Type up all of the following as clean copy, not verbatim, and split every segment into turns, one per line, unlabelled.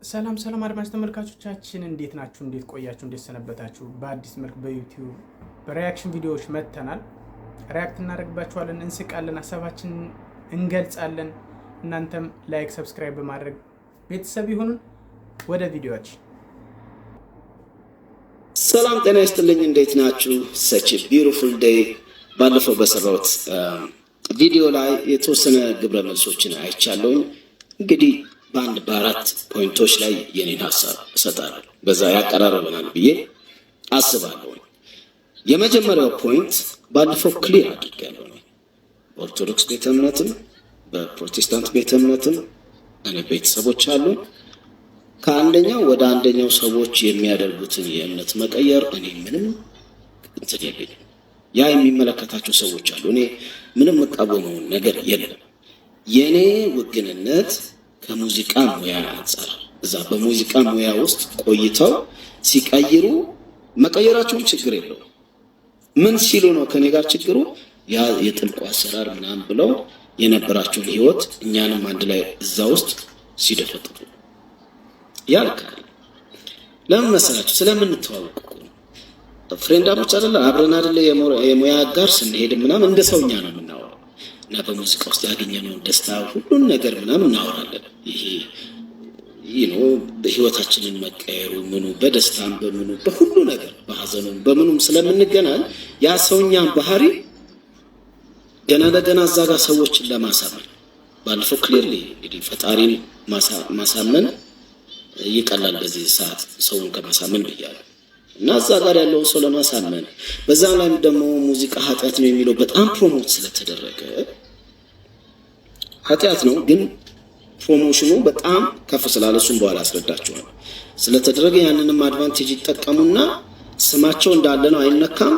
ሰላም ሰላም አድማጭ ተመልካቾቻችን እንዴት ናችሁ? እንዴት ቆያችሁ? እንዴት ሰነበታችሁ? በአዲስ መልክ በዩቲዩብ በሪያክሽን ቪዲዮዎች መጥተናል። ሪያክት እናደርግባችኋለን፣ እንስቃለን፣ ሀሳባችንን እንገልጻለን። እናንተም ላይክ፣ ሰብስክራይብ በማድረግ ቤተሰብ ይሁኑን። ወደ ቪዲዮዎች።
ሰላም ጤና ይስጥልኝ። እንዴት ናችሁ? such a beautiful day። ባለፈው በሰራሁት ቪዲዮ ላይ የተወሰነ ግብረ መልሶችን አይቻለሁኝ። እንግዲህ በአራት ፖይንቶች ላይ የኔን ሀሳብ እሰጣለሁ። በዛ ያቀራረበናል ብዬ አስባለሁ። የመጀመሪያው ፖይንት ባለፈው ክሊር አድርጌያለሁ። በኦርቶዶክስ ቤተ እምነትም በፕሮቴስታንት ቤተ እምነትም እኔ ቤተሰቦች አሉ። ከአንደኛው ወደ አንደኛው ሰዎች የሚያደርጉትን የእምነት መቀየር እኔ ምንም እንትን የለኝም። ያ የሚመለከታቸው ሰዎች አሉ። እኔ ምንም መቃወመው ነገር የለም። የኔ ውግንነት ከሙዚቃ ሙያ አንፃር እዛ በሙዚቃ ሙያ ውስጥ ቆይተው ሲቀይሩ መቀየራቸውም ችግር የለው። ምን ሲሉ ነው ከኔ ጋር ችግሩ? ያ የጥልቁ አሰራር ምናምን ብለው የነበራቸውን ህይወት እኛንም አንድ ላይ እዛ ውስጥ ሲደፈጥጡ ያልካል። ለምን መሰላችሁ? ስለምንተዋወቅ ፍሬንዳሞች አይደለ? አብረን አይደለ? የሙያ ጋር ስንሄድ ምናምን እንደ ሰውኛ ነው የምናወራው እና በሙዚቃ ውስጥ ያገኘነውን ደስታ ሁሉን ነገር ምናምን እናወራለን። ይሄ በህይወታችንን መቀየሩ ምኑ በደስታም በምኑ በሁሉ ነገር በሐዘኑም በምኑም ስለምንገናኝ ያ ሰውኛን ባህሪ ገና ለገና እዛ ጋር ሰዎችን ለማሳመን ባለፈው ክሊርሊ እንግዲህ ፈጣሪን ማሳመን ይቀላል በዚህ ሰዓት ሰውን ከማሳመን ብያለሁ። እና እዛ ጋር ያለውን ሰው ለማሳመን በዛ ላይ ደግሞ ሙዚቃ ኃጢአት ነው የሚለው በጣም ፕሮሞት ስለተደረገ ኃጢአት ነው ግን ፕሮሞሽኑ በጣም ከፍ ስላለ እሱም በኋላ አስረዳቸዋለሁ ስለተደረገ ያንንም አድቫንቴጅ ይጠቀሙና ስማቸው እንዳለ ነው አይነካም።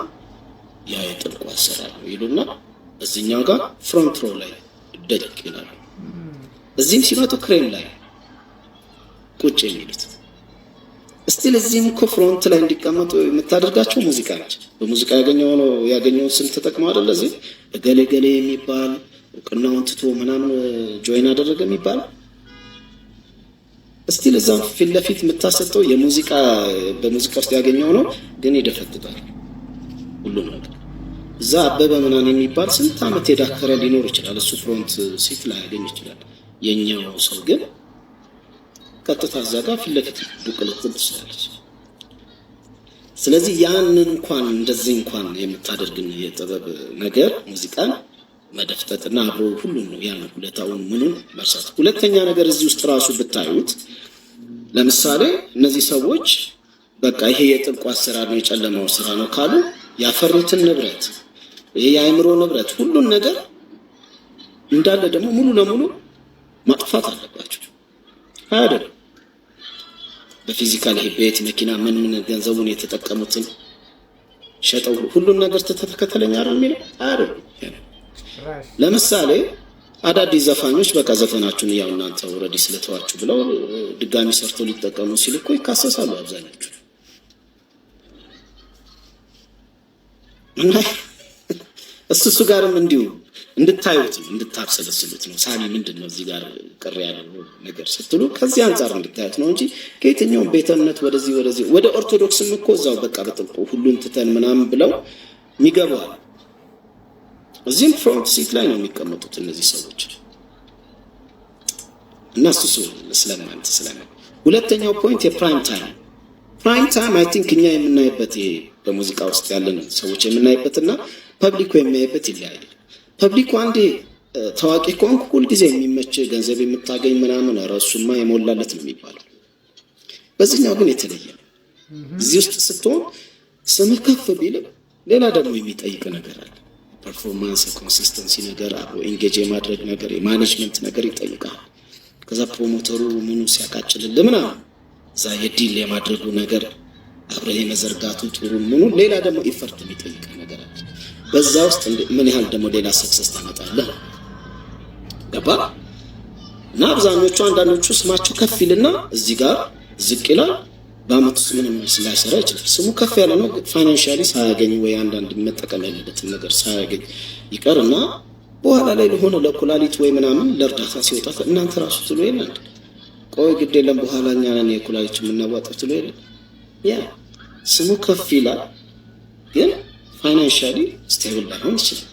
ያ የጥልቁ አሰራር ነው ይሉና እዚህኛው ጋር ፍሮንት ሮ ላይ ደቅ ይላሉ። እዚህም ሲመጡ ክሬም ላይ ቁጭ የሚሉት እስቲል እዚህም እኮ ፍሮንት ላይ እንዲቀመጡ የምታደርጋቸው ሙዚቃ ነች። በሙዚቃ ያገኘውን ስም ተጠቅመው አይደል እዚህ ገሌ ገሌ የሚባል እውቅናውን ትቶ ምናምን ጆይን አደረገ የሚባል እስቲል እዛም ፊት ለፊት የምታሰጠው የሙዚቃ በሙዚቃ ውስጥ ያገኘው ነው ግን ይደፈጥጣል ሁሉም ነገር። እዛ አበበ ምናምን የሚባል ስንት ዓመት የዳከረ ሊኖር ይችላል። እሱ ፍሮንት ሲት ላይ ያገኝ ይችላል። የኛው ሰው ግን ቀጥታ እዛ ጋር ፊት ለፊት ዱቅልትል ትችላለች። ስለዚህ ያንን እንኳን እንደዚህ እንኳን የምታደርግን የጥበብ ነገር ሙዚቃን መደፍጠጥና አብሮ ሁሉም ነው ያን ሁለታውን ምኑን መርሳት። ሁለተኛ ነገር እዚህ ውስጥ ራሱ ብታዩት ለምሳሌ እነዚህ ሰዎች በቃ ይሄ የጥልቁ አሰራር ነው የጨለማው ስራ ነው ካሉ ያፈሩትን ንብረት ይሄ የአእምሮ ንብረት ሁሉን ነገር እንዳለ ደግሞ ሙሉ ለሙሉ ማጥፋት አለባቸው አይደል? በፊዚካል ይሄ ቤት መኪና ምን ገንዘቡን የተጠቀሙትን ሸጠው ሁሉን ነገር ተተከተለኛ አይደል የሚለው አይደል? ለምሳሌ አዳዲስ ዘፋኞች በቃ ዘፈናችሁን ያው እናንተ ኦሬዲ ስለተዋችሁ ብለው ድጋሚ ሰርተው ሊጠቀሙ ሲሉ እኮ ይካሰሳሉ አብዛኞቹ። እና እሱ ጋርም እንዲሁ እንድታዩት እንድታብሰለስሉት ነው። ሳሚ ምንድነው እዚህ ጋር ቅር ያለው ነገር ስትሉ ከዚህ አንፃር እንድታዩት ነው እንጂ ከየትኛው ቤተ እምነት ወደዚህ ወደ ኦርቶዶክስም እኮ እዛው በቃ በጥልቁ ሁሉን ትተን ምናምን ብለው የሚገባው እዚህም ፍሮንት ሲት ላይ ነው የሚቀመጡት እነዚህ ሰዎች እና እሱ ስለማን ሁለተኛው ፖይንት የፕራይም ታይም አይ ቲንክ እኛ የምናይበት ይሄ በሙዚቃ ውስጥ ያለን ሰዎች የምናይበትና ፐብሊኩ የሚያይበት ይለያያል። ፐብሊኩ አንዴ ታዋቂ ከሆንክ ሁልጊዜ የሚመች ገንዘብ የምታገኝ ምናምን ራሱማ የሞላለት ነው የሚባለው። በዚህኛው ግን የተለየ ነው። እዚህ ውስጥ ስትሆን ስምህ ከፍ ቢልም ሌላ ደግሞ የሚጠይቅ ነገር አለ። ፐርፎርማንስ ኮንሲስተንሲ ነገር አብሮ ኢንጌጅ የማድረግ ነገር የማኔጅመንት ነገር ይጠይቃል። ከዛ ፕሮሞተሩ ምኑ ሲያቃጭልልህ ምናምን እዛ የዲል የማድረጉ ነገር አብረህ የመዘርጋቱ ጥሩ ምኑ ሌላ ደግሞ ኢፈርት የሚጠይቅ ነገር አለ። በዛ ውስጥ ምን ያህል ደግሞ ሌላ ሰክሰስ ታመጣለህ ገባ? እና አብዛኞቹ አንዳንዶቹ ስማቸው ከፍ ይልና እዚህ ጋር ዝቅ ይላል። በአመት ውስጥ ምንም ስላይሰራ ይችላል። ስሙ ከፍ ያለ ነው ፋይናንሻሊ ሳያገኝ ወይ አንዳንድ መጠቀም ያለበትን ነገር ሳያገኝ ይቀርና በኋላ ላይ ለሆነ ለኩላሊት ወይ ምናምን ለእርዳታ ሲወጣ እናንተ ራሱ ትሉ ይላል ቆይ ግድ የለም በኋላ እኛ ነን የኩላሊት የምናዋጣው ትሎ የለ ያ ስሙ ከፍ ይላል፣ ግን ፋይናንሻሊ ስቴብል ላይሆን ይችላል።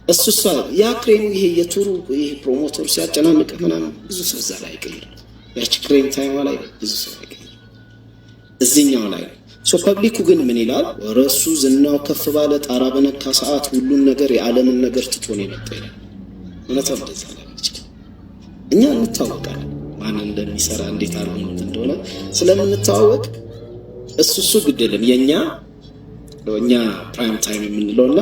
እሱሳ ያ ክሬሙ ይሄ የቱሩ ይሄ ፕሮሞተሩ ሲያጨናንቅ ምናምን ብዙ ሰው እዛ ላይ አይቀይርም። ያቺ ክሬም ታይሟ ላይ ብዙ ሰው አይቀይርም። እዚህኛው ላይ ፐብሊኩ ግን ምን ይላል? ረሱ ዝናው ከፍ ባለ ጣራ በነካ ሰዓት ሁሉን ነገር የዓለምን ነገር ትቶ ነው የመጣ ይላል። እውነታው እንደዛ ላይ ይችላል። እኛ እንታወቃለን ማን እንደሚሰራ እንዴት አርጎት እንደሆነ ስለምንታወቅ እሱ ግድ የለም የኛ ፕራይም ታይም የምንለውና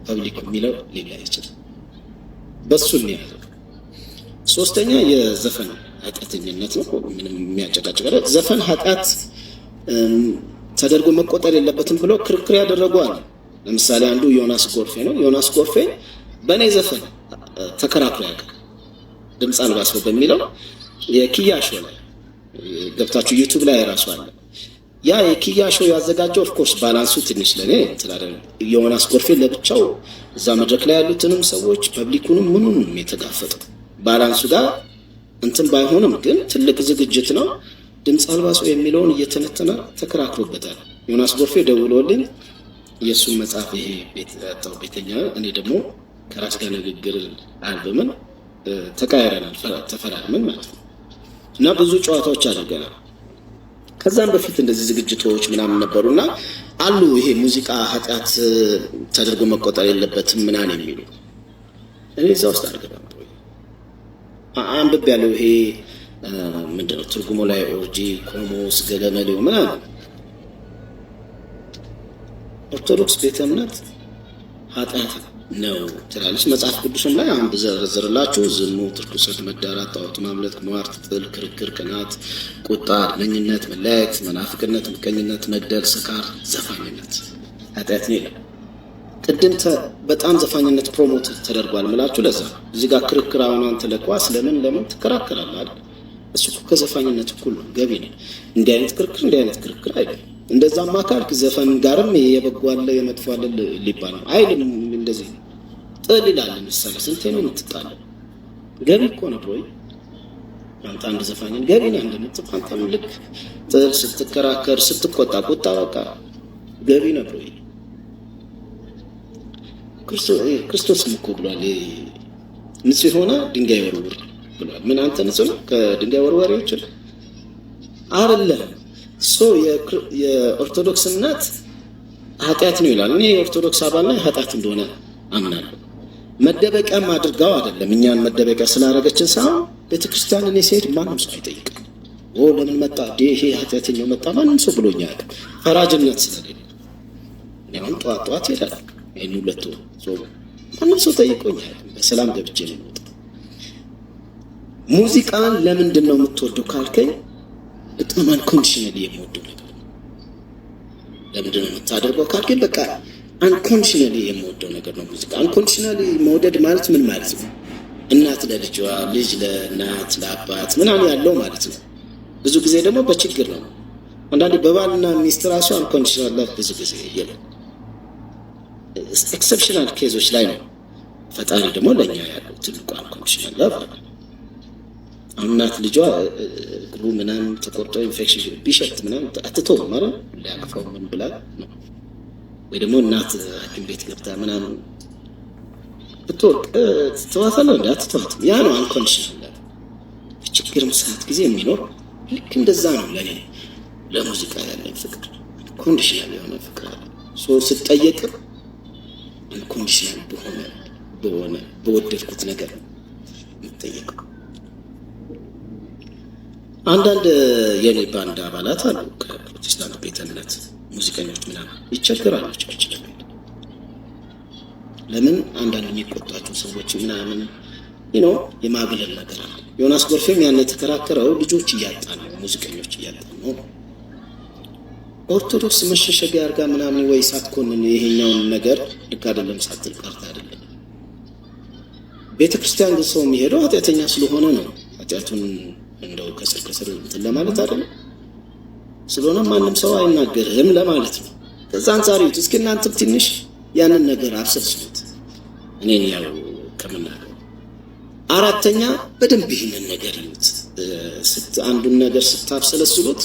ፐብሊክ የሚለው ሌላ ይችላል። በሱ ነው ያለው። ሶስተኛ የዘፈን ኃጢአተኝነት ነው። ምንም የሚያጨቃጭቅ አይደል። ዘፈን ኃጢአት ተደርጎ መቆጠር የለበትም ብለው ክርክር ያደረጓል። ለምሳሌ አንዱ ዮናስ ጎርፌ ነው። ዮናስ ጎርፌ በእኔ ዘፈን ተከራክሮ ያውቃል። ድምፅ አልባ ሰው በሚለው የኪያሾ ላይ ገብታችሁ ዩቲዩብ ላይ ራሱ አለ። ያ የኪያሾ ያዘጋጀው ኦፍኮርስ ባላንሱ ትንሽ ለኔ ትላለ። ዮናስ ጎርፌ ለብቻው እዛ መድረክ ላይ ያሉትንም ሰዎች ፐብሊኩንም ምኑንም የተጋፈጠው ባላንሱ ጋር እንትን ባይሆንም ግን ትልቅ ዝግጅት ነው። ድምፅ አልባ ሰው የሚለውን እየተነተነ ተከራክሮበታል። ዮናስ ጎርፌ ደውሎልኝ የእሱን መጽሐፍ ይሄ ቤተኛ እኔ ደግሞ ከራስ ጋር ንግግር አልበምን ተቃይረናል፣ ተፈራርመን ማለት ነው። እና ብዙ ጨዋታዎች አድርገናል። ከዛም በፊት እንደዚህ ዝግጅቶች ምናምን ነበሩና አሉ ይሄ ሙዚቃ ኃጢአት ተደርጎ መቆጠር የለበትም ምናምን የሚሉ እኔ እዛ ውስጥ አድርገናል። አንብቤ ያለው ይሄ ምንድነው ትርጉሙ ላይ ኦርጂ ኮሞስ ገለመሌው ምናምን ኦርቶዶክስ ቤተ እምነት ኃጢአት ነው ትላለች። መጽሐፍ ቅዱስም ላይ አንድ ዘርዝርላችሁ ዝሙት፣ ርኩሰት፣ መዳራት፣ ጣዖት ማምለክ፣ ሟርት፣ ጥል፣ ክርክር፣ ቅናት፣ ቁጣ፣ አድመኝነት፣ መለያየት፣ መናፍቅነት፣ ምቀኝነት፣ መግደል፣ ስካር፣ ዘፋኝነት ኃጢአት ነው ይላል። ቅድም በጣም ዘፋኝነት ፕሮሞት ተደርጓል ምላችሁ ለዛ እዚህ ጋር ክርክር አሁን አንተ ለኳስ ለምን ትከራከራለህ አይደል? እሱ ከዘፋኝነት እኩል ነው፣ ገቢ ነው። እንዲህ አይነት ክርክር አይደለም። እንደዛማ ካልክ ዘፈን ጋርም የበጎ አለ የመጥፎ አለ ሊባል ነው አይልም። እንደዚህ ጥል ይላል። ለምሳሌ ስንቴ ነው የምትጣለው? ገቢ እኮ ነው ብሮይ። አንተ አንድ ዘፋኝን ገቢ ነው እንደምትጽፍ አንተም ልክ ጥል ስትከራከር ስትቆጣ ቁጣ በቃ ገቢ ነው ብሮይ። ክርስቶስም እኮ ብሏል ንጹህ ሆነ ድንጋይ ወርውር ብሏል። ምን አንተ ንጹህ ነው ከድንጋይ ወርዋሪዎች አይደለም። የኦርቶዶክስ እምነት ኃጢአት ነው ይላል። እኔ የኦርቶዶክስ አባል ነኝ፣ ኃጢአት እንደሆነ አምናለሁ። መደበቂያም አድርጋው አይደለም እኛን መደበቂያ ስላደረገችን ሳይሆን ቤተክርስቲያን እኔ ስሄድ ማንም ሰው አይጠይቅም። ለምን መጣ ይሄ ኃጢአተኛው መጣ ማንም ሰው ብሎኛ አያውቅም። ፈራጅነት ስለሌለ አሁን ጠዋት ይላል ይሄን ሁለቱ ማንም ሰው ጠይቆኝ አያውቅም። በሰላም ገብቼ ነው የምወጣው። ሙዚቃን ለምንድን ነው የምትወደው ካልከኝ በጣም አንኮንዲሽናሊ የምወደው ነገር ነው። ለምንድን ነው የምታደርገው ካልከኝ በቃ አንኮንዲሽናሊ የምወደው ነገር ነው ሙዚቃ። አንኮንዲሽናሊ መውደድ ማለት ምን ማለት ነው? እናት ለልጇ፣ ልጅ ለእናት ለአባት ምናምን ያለው ማለት ነው። ብዙ ጊዜ ደግሞ በችግር ነው። አንዳንዴ በባልና ሚስት ራሱ አንኮንዲሽናል ላቭ ብዙ ጊዜ የለም። ኤክሰፕሽናል ኬዞች ላይ ነው። ፈጣሪ ደግሞ ለእኛ ያለው ትልቁ አንኮንዲሽናል ላቭ ነው። እናት ልጇ እግሩ ምናምን ተቆርጦ ኢንፌክሽን ቢሸት ምናምን አትተው ማለት ሊያቅፈው ምን ብላ ነው። ወይ ደግሞ እናት ሐኪም ቤት ገብታ ምናምን ብትወርቅ ትተዋታለህ እንዴ? አትተዋትም። ያ ነው አንኮንዲሽናል። በችግር ሰዓት ጊዜ የሚኖር ልክ እንደዛ ነው። ለኔ ለሙዚቃ ያለኝ ፍቅር ኮንዲሽናል የሆነ ፍቅር አለ። ስትጠየቅ አንኮንዲሽናል በወደድኩት ነገር የምትጠየቀው። አንዳንድ የኔ ባንድ አባላት አሉ ከፕሮቴስታንት ቤተ እምነት ሙዚቀኞች ምናምን ይቸግራሉ። ቸርች ለምን አንዳንድ የሚቆጣቸው ሰዎች ምናምን የማግለል ነገር አለ። ዮናስ ጎርፌም ያን የተከራከረው ልጆች እያጣ ነው፣ ሙዚቀኞች እያጣ ነው። ኦርቶዶክስ መሸሸጊያ አድርጋ ምናምን ወይ ሳትኮንን ይሄኛውን ነገር ልክ አይደለም ሳትል ቀርታ አይደለም። ቤተክርስቲያን ግን ሰው የሚሄደው ኃጢአተኛ ስለሆነ ነው። ኃጢአቱን እንደው ከስር እንትን ለማለት አይደለም። ስለሆነ ማንም ሰው አይናገርህም ለማለት ነው። ከዛ አንፃር ይሁት እስኪ እናንተ ትንሽ ያንን ነገር አብሰልስሉት። እኔን ያው ከመናገር አራተኛ በደንብ ይህንን ነገር ይዩት። አንዱን ነገር ስታብሰለስሉት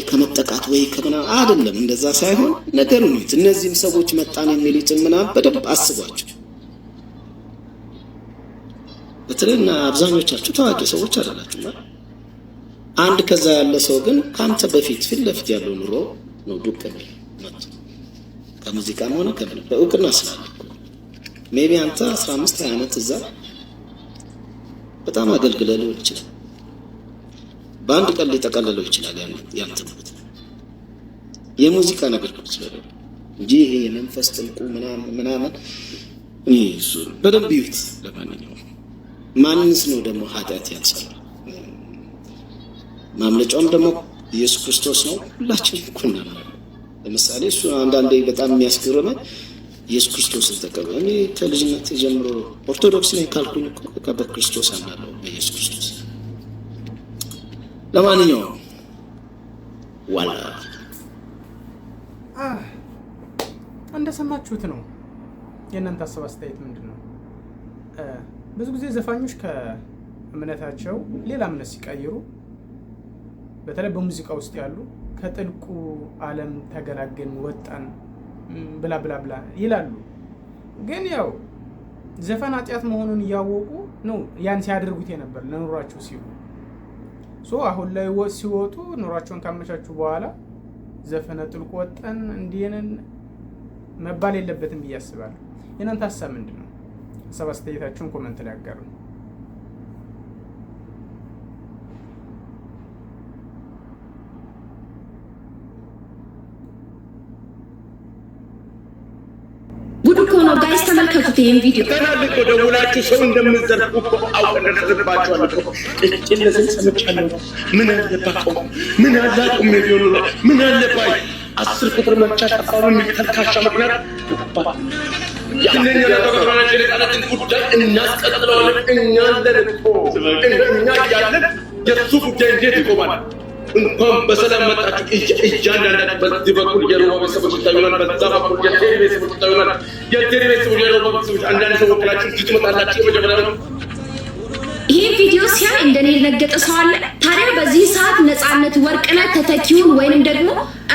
ከመጠቃት ወይ ከምና አይደለም፣ እንደዛ ሳይሆን ነገሩን ይዩት። እነዚህም ሰዎች መጣን የሚሉትን ምናምን በደንብ አስቧቸው። በተለይና አብዛኞቻችሁ ታዋቂ ሰዎች አይደላችሁም። አንድ ከዛ ያለ ሰው ግን ካንተ በፊት ፊት ለፊት ያለው ኑሮ ነው ዱቅ የሚል መጥቶ ከሙዚቃም ሆነ ከምንም በእውቅና ስላለ ሜቢ አንተ 15 20 ዓመት እዛ በጣም አገልግለህ ሊሆን ይችላል። በአንድ ቀን ሊጠቀልለው ይችላል ያንተ ማለት የሙዚቃ ነገር ነው ስለሆነ እንጂ ይሄ የመንፈስ ጥልቁ ምናምን እሱ በደንብ ይዩት። ለማንኛውም ማንስ ነው ደግሞ ኃጢአት ያልሰራ? ማምለጫውም ደግሞ ኢየሱስ ክርስቶስ ነው። ሁላችንም እኮ እናምናለን። ለምሳሌ እሱ አንዳንዴ በጣም የሚያስገርመኝ ኢየሱስ ክርስቶስን ተቀበል። እኔ ከልጅነት ጀምሮ ኦርቶዶክስ ነኝ ካልኩኝ እኮ በክርስቶስ አምናለሁ፣ በኢየሱስ ክርስቶስ። ለማንኛውም ዋላ
እንደሰማችሁት ነው። የእናንተ ሀሳብ አስተያየት ምንድን ነው? ብዙ ጊዜ ዘፋኞች ከእምነታቸው ሌላ እምነት ሲቀይሩ በተለይ በሙዚቃ ውስጥ ያሉ ከጥልቁ ዓለም ተገላገልን ወጣን ብላ ብላ ብላ ይላሉ። ግን ያው ዘፈን ኃጢአት መሆኑን እያወቁ ነው ያን ሲያደርጉት የነበር ለኑሯቸው ሲሉ አሁን ላይ ሲወጡ ኑሯቸውን ካመቻቹ በኋላ ዘፈነ ጥልቁ ወጣን እንዲነን መባል የለበትም ብዬ አስባለሁ። የእናንተ ሀሳብ ምንድን ነው? ሀሳብ አስተያየታችሁን ኮመንት ላይ አጋሩ።
ጋይስ ተመልከቱት ይሄን ቪዲዮ።
ተናልቆ ደውላችሁ ሰው እንደምትዘርፉ እኮ አውቀን እንደደረሰባችኋል እኮ እጭለስን ሰምቻለሁ። ምን አለባቸው? ምን አላቁም የሚሆኑ ነው? ምን አለባይ 10 ቁጥር መቻ ጠፋው የሚተካሻ ምክንያት ያንን ያለበቀራና የለቃላችን ጉዳይ እናስቀጥለዋለን። እኛ ለልቆ እኛ ያለን የሱ ጉዳይ እንዴት ይቆማል? እንኳን በሰላም መጣችሁ። እያንዳንዳችሁ በዚህ በኩል የሮማ ቤተሰቦች ይታዩናል፣ በዛ በኩል የቴሪ ቤተሰቦች ይታዩናል። የቴሪ ቤተሰቦች የሮማ ቤተሰቦች አንዳንድ ሰው ወክላችሁ ትመጣላችሁ። የመጀመሪያ ነው።
ይሄ ቪዲዮ ሲያይ እንደኔ የነገጠ ሰው አለ። ታዲያ በዚህ ሰዓት ነፃነት ወርቅነህ ተተኪውን ወይንም ደግሞ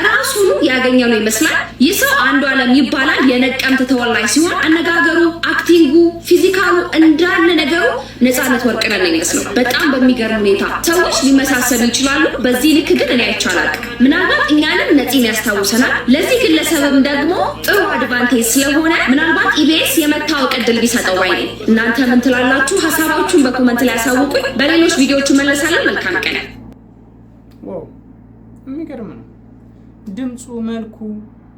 ራሱን ያገኘው ነው ይመስላል። ይህ ሰው አንዱዓለም ይባላል። የነቀምት ተወላጅ ሲሆን አነጋገሩ፣ አክቲንጉ፣ ፊዚካሉ እንዳለ ነገሩ ነፃነት ወርቅነህ ነው ይመስላል። በጣም በሚገርም ሁኔታ ሰዎች ሊመሳሰሉ ይችላሉ። በዚህ ልክ ግን እኔ አይቻላል። ምናልባት እኛንም ነፂን ያስታውሰናል። ለዚህ ግለሰብም ደግሞ ጥሩ አድቫንቴጅ ስለሆነ ምናልባት ኢቢኤስ የመታወቅ ዕድል ቢሰጠው ባይ ነኝ። እናንተ ምን ትላላችሁ? ሀሳባችሁን በኮመንት ላይ ያሳውቁኝ። በሌሎች ቪዲዮዎች መለሳለን። መልካም ቀን።
ዋው የሚገርም ነው። ድምፁ፣ መልኩ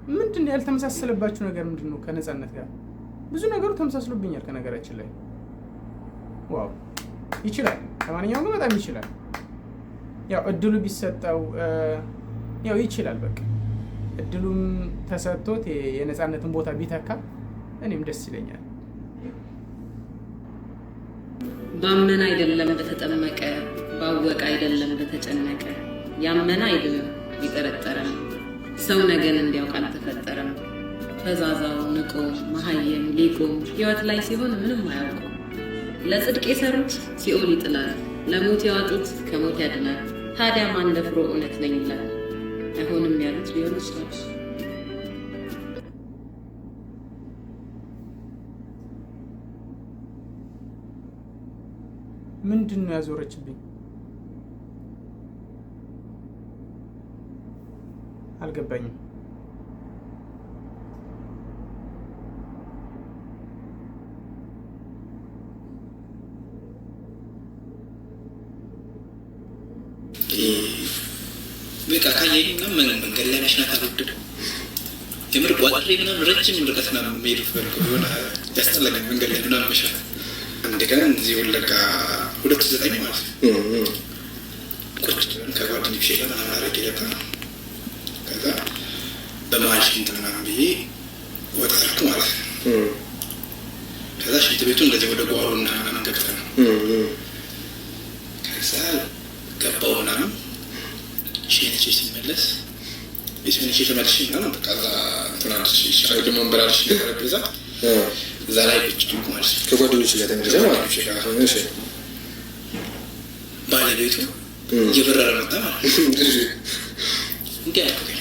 ምንድን ነው ያልተመሳሰለባችሁ ነገር ምንድን ነው? ከነፃነት ጋር ብዙ ነገሩ ተመሳስሎብኛል ከነገራችን ላይ። ዋው ይችላል። ለማንኛውም ግን በጣም ይችላል። ያው እድሉ ቢሰጠው ያው ይችላል። በቃ እድሉም ተሰጥቶት የነፃነትን ቦታ ቢተካ እኔም ደስ ይለኛል።
ባመነ አይደለም በተጠመቀ፣ ባወቀ አይደለም በተጨነቀ፣ ያመነ አይደለም ቢጠረጠረም፣ ሰው ነገን እንዲያውቅ አልተፈጠረም። ፈዛዛው ንቆ መሀየም ሊቆም ሕይወት ላይ ሲሆን ምንም አያውቁም። ለጽድቅ የሰሩት ሲኦል ይጥላል፣ ለሞት ያወጡት ከሞት ያድናል። ታዲያ ማን ደፍሮ እውነት ነኝ ይላል? አይሆንም ያሉት ሊሆን ይችላል።
ምንድን ነው ያዞረችብኝ? አልገባኝም።
በቃ ካየኝ ምናምን መንገድ ላይ መሽናት አልወድም። የምር ቋጥሬ ምናምን ረጅም ርቀት ምናምን መሄድ ፈልግ ሆነ ያስጠላኝ መንገድ ላይ ምናምን መሽናት። አንድ ቀን እዚህ ወለጋ 2009 ማለት ነው ቁጭ ከጓደኞቼ ጋር ምናምን አረቄ ለካ ከዛ በመሀል ሽንት ምናምን ብዬ ወጣ አልኩ ማለት ነው። ከዛ ሽንት ቤቱ እንደዚህ ወደ ጓሮና ምናምን ገብተህ ነው። ከዛ ገባሁ ምናምን ሽንቼ ሲመለስ የሽንቼ ተመልሼ ምናምን በቃ እዛ ትናንሽ ሻይ ደግሞ እንበላልሽ ጠረጴዛ እዛ ላይ ቁጭ ማለት
ከጓደኞች ጋር ተመልሰህ ማለት ነው። እሺ
ባለቤቱ እየበረረ መጣ ማለት ነው። እንዲህ አልኩኝ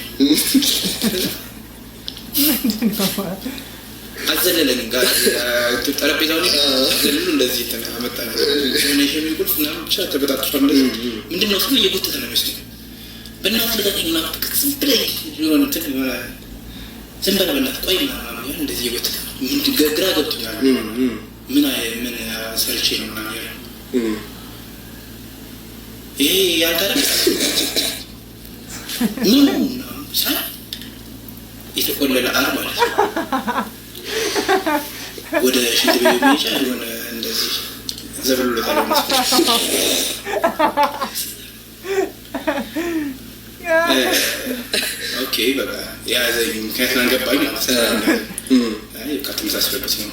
አዘለለን ጋር ጠረጴዛው ላይ አዘለሉ እንደዚህ ተመጣ ነው። እኔ ሸሚዝ ቁልፍ ምናምን ብቻ ተበጣጥሷል። ምንድን ነው እሱ እየጎተተ ነው የሚወስደኝ። በእናትህ ልቀቀኝ ምናምን ዝም ብለህ የሆነ እንትን የሆነ ዝም በለው በእናትህ ቆይ ምናምን ያን እንደዚህ እየጎተተ ነው። ግራ ገብቶኛል። ምን ሰርቼ ነው ምናምን ያለው ይሄ ያልታረቀ ምን ሳ የተቆለለ አር ማለት ነው። ወደ ሽንት ቤት መሄጃ የሆነ እንደዚህ ዘብሎለታል መስሎኝ። ኦኬ በቃ የያዘኝ ምክንያት አልገባኝ ማለት ነው። አይ ከተመሳሰለበት ነው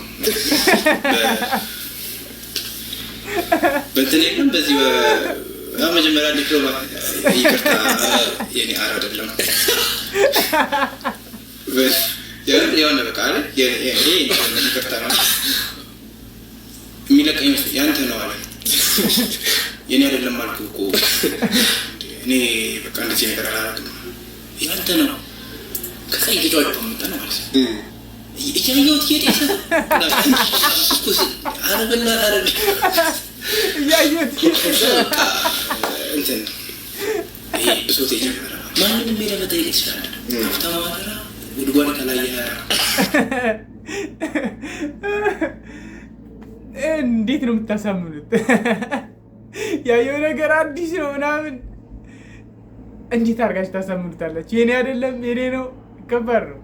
በእንትን የለም በዚህ መጀመሪያ ዲፕሎማ ይቅርታ የኔ አር አይደለም የሆነ በቃ አለ ይቅርታ ነው የሚለቀኝ ያንተ ነው አለ። የኔ አይደለም አልኩ እኮ እኔ በቃ እንደዚህ ነገር አላደርግም ያንተ ነው። ከዛ እየተጫወተ መጣ ነው ማለት ነው። እያየሁት እየጤሰ አረብና አረብ
እያየሁት
እንትን ይሄ ብሶት የጀመረ ማንንም ሄደ መጠየቅ ይችላል። ሀብታም ማደራ ጉድጓድ ከላይ
እንዴት ነው የምታሳምኑት? ያየው ነገር አዲስ ነው ምናምን እንዴት አድርጋችሁ ታሳምኑታላችሁ? የኔ አይደለም የኔ ነው ከባድ ነው።